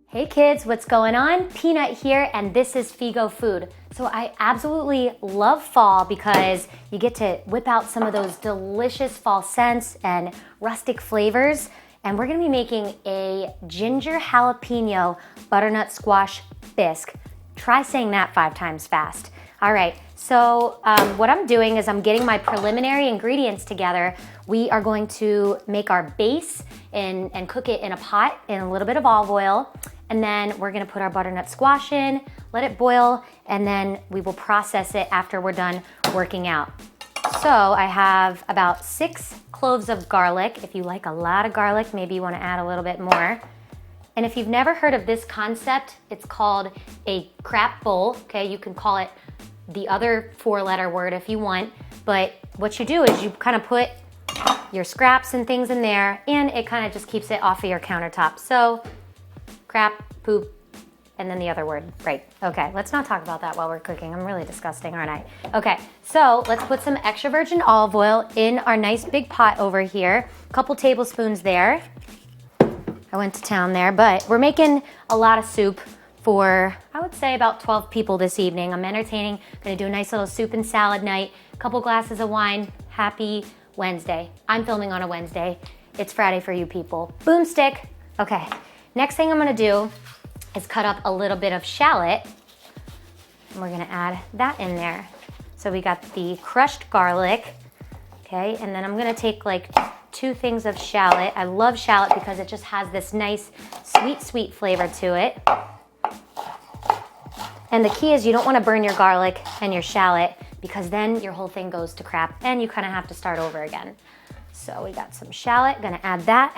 Hey kids, what's going on? Peanut here, and this is Figo Food. So I absolutely love fall because you get to whip out some of those delicious fall scents and rustic flavors. And we're gonna be making a ginger jalapeno butternut squash bisque. Try saying that 5 times fast. All right, so what I'm doing is I'm getting my preliminary ingredients together. We are going to make our base and cook it in a pot in a little bit of olive oil. And then we're gonna put our butternut squash in, let it boil, and then we will process it after we're done working out. So I have about 6 cloves of garlic. If you like a lot of garlic, maybe you wanna add a little bit more. And if you've never heard of this concept, it's called a crap bowl, okay? You can call it the other 4-letter word if you want, but what you do is you kind of put your scraps and things in there, and it kind of just keeps it off of your countertop. So, crap, poop, and then the other word, right. Okay, let's not talk about that while we're cooking. I'm really disgusting, aren't I? Okay, so let's put some extra virgin olive oil in our nice big pot over here. A couple tablespoons there. I went to town there, but we're making a lot of soup for, I would say, about 12 people this evening. I'm entertaining, gonna do a nice little soup and salad night, a couple glasses of wine. Happy Wednesday. I'm filming on a Wednesday. It's Friday for you people. Boomstick. Okay, next thing I'm gonna do is cut up a little bit of shallot, and we're gonna add that in there. So we got the crushed garlic, okay, and then I'm gonna take like 2 things of shallot. I love shallot because it just has this nice sweet flavor to it. And the key is you don't want to burn your garlic and your shallot because then your whole thing goes to crap and you kind of have to start over again. So we got some shallot, gonna add that.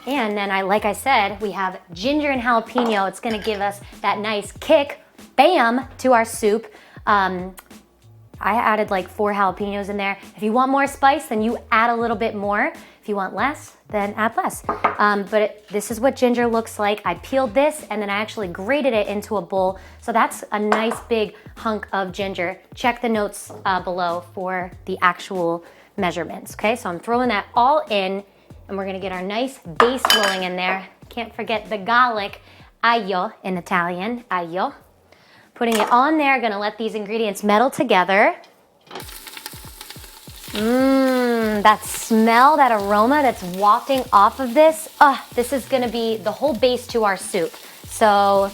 And then like I said, we have ginger and jalapeno. It's gonna give us that nice kick, bam, to our soup. I added like 4 jalapenos in there. If you want more spice, then you add a little bit more. If you want less, then add less. This is what ginger looks like. I peeled this and then I actually grated it into a bowl. So that's a nice big hunk of ginger. Check the notes below for the actual measurements, okay? So I'm throwing that all in and we're gonna get our nice base rolling in there. Can't forget the garlic, aglio in Italian, aglio. Putting it on there, gonna let these ingredients meld together. That smell, that aroma that's wafting off of this, this is gonna be the whole base to our soup. So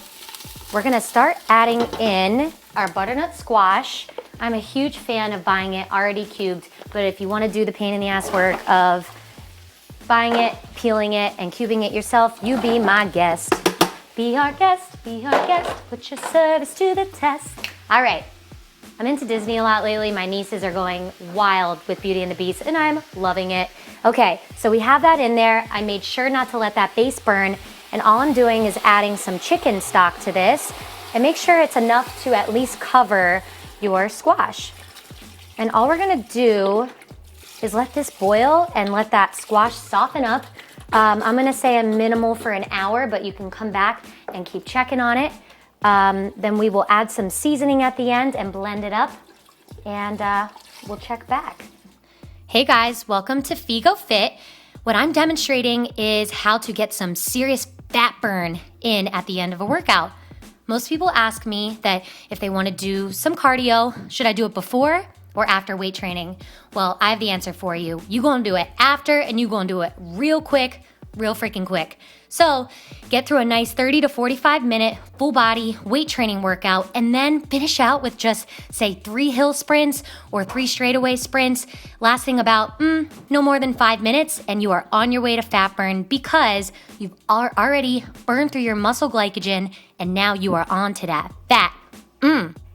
we're gonna start adding in our butternut squash. I'm a huge fan of buying it already cubed, but if you wanna do the pain in the ass work of buying it, peeling it, and cubing it yourself, you be my guest. Be our guest, put your service to the test. All right, I'm into Disney a lot lately. My nieces are going wild with Beauty and the Beast, and I'm loving it. Okay, so we have that in there. I made sure not to let that base burn, and all I'm doing is adding some chicken stock to this, and make sure it's enough to at least cover your squash. And all we're gonna do is let this boil and let that squash soften up. I'm gonna say a minimal for an hour, but you can come back and keep checking on it. Then we will add some seasoning at the end and blend it up, and we'll check back. Hey guys, welcome to Figo Fit. What I'm demonstrating is how to get some serious fat burn in at the end of a workout. Most people ask me that if they wanna do some cardio, should I do it before or after weight training? Well, I have the answer for you. You gonna do it after, and you gonna do it real quick, real freaking quick. So get through a nice 30 to 45 minute full body weight training workout, and then finish out with just say 3 hill sprints or 3 straightaway sprints lasting about no more than 5 minutes, and you are on your way to fat burn because you've already burned through your muscle glycogen, and now you are on to that fat.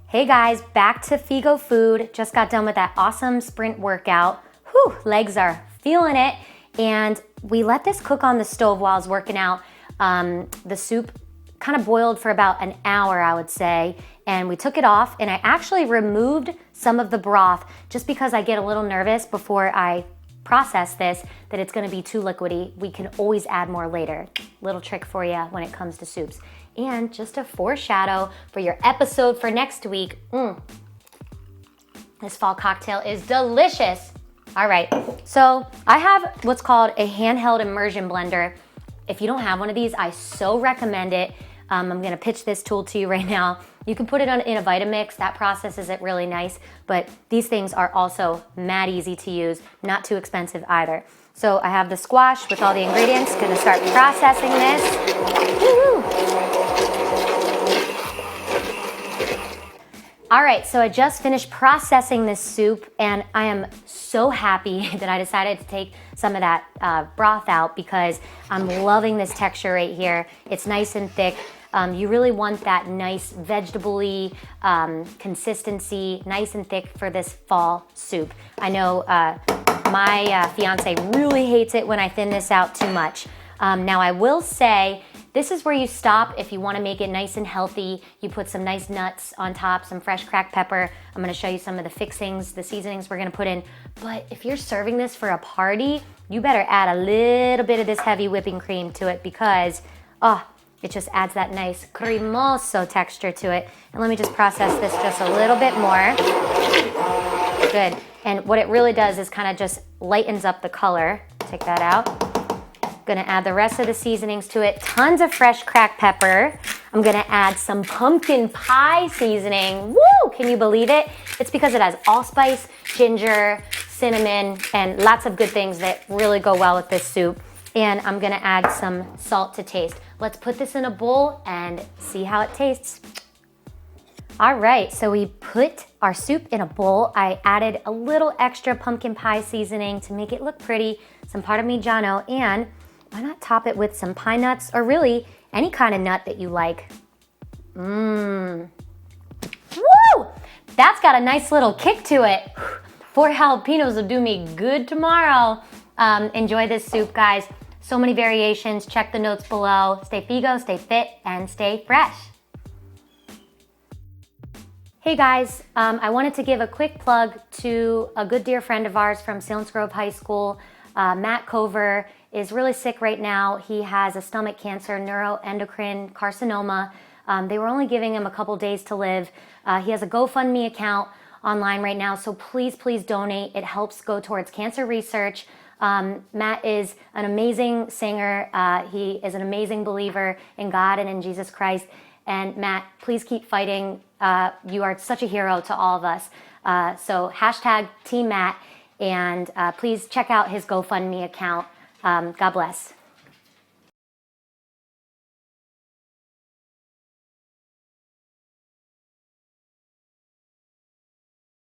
Hey guys, back to Figo Food. Just got done with that awesome sprint workout. Whew, legs are feeling it. And we let this cook on the stove while I was working out. The soup kind of boiled for about an hour, I would say. And we took it off, and I actually removed some of the broth just because I get a little nervous before I process this that it's gonna be too liquidy. We can always add more later. Little trick for you when it comes to soups. And just a foreshadow for your episode for next week. This fall cocktail is delicious. All right, so I have what's called a handheld immersion blender. if you don't have one of these, I so recommend it. I'm gonna pitch this tool to you right now. You can put it in a Vitamix, that processes it really nice, but these things are also mad easy to use, not too expensive either. So I have the squash with all the ingredients, gonna start processing this. Woo-hoo. All right, so I just finished processing this soup and I am so happy that I decided to take some of that broth out because I'm loving this texture right here. It's nice and thick. You really want that nice vegetable-y consistency, nice and thick for this fall soup. I know my fiance really hates it when I thin this out too much. Now I will say, this is where you stop if you want to make it nice and healthy. You put some nice nuts on top, some fresh cracked pepper. I'm going to show you some of the fixings, the seasonings we're going to put in. But if you're serving this for a party, you better add a little bit of this heavy whipping cream to it because, it just adds that nice cremoso texture to it. And let me just process this just a little bit more. Good. And what it really does is kind of just lightens up the color. Take that out. Gonna add the rest of the seasonings to it. Tons of fresh cracked pepper. I'm gonna add some pumpkin pie seasoning. Woo! Can you believe it? It's because it has allspice, ginger, cinnamon, and lots of good things that really go well with this soup. And I'm gonna add some salt to taste. Let's put this in a bowl and see how it tastes. All right, so we put our soup in a bowl. I added a little extra pumpkin pie seasoning to make it look pretty, some Parmigiano, and why not top it with some pine nuts or really any kind of nut that you like. Woo! That's got a nice little kick to it. 4 jalapenos will do me good tomorrow. Enjoy this soup, guys. So many variations. Check the notes below. Stay Figo, stay fit, and stay fresh. Hey guys, I wanted to give a quick plug to a good dear friend of ours from Salinas Grove High School. Matt Cover is really sick right now. He has a stomach cancer, neuroendocrine carcinoma. They were only giving him a couple days to live. He has a GoFundMe account online right now, so please, please donate. It helps go towards cancer research. Matt is an amazing singer. He is an amazing believer in God and in Jesus Christ. And Matt, please keep fighting. You are such a hero to all of us. So hashtag teammatt, and please check out his GoFundMe account. God bless.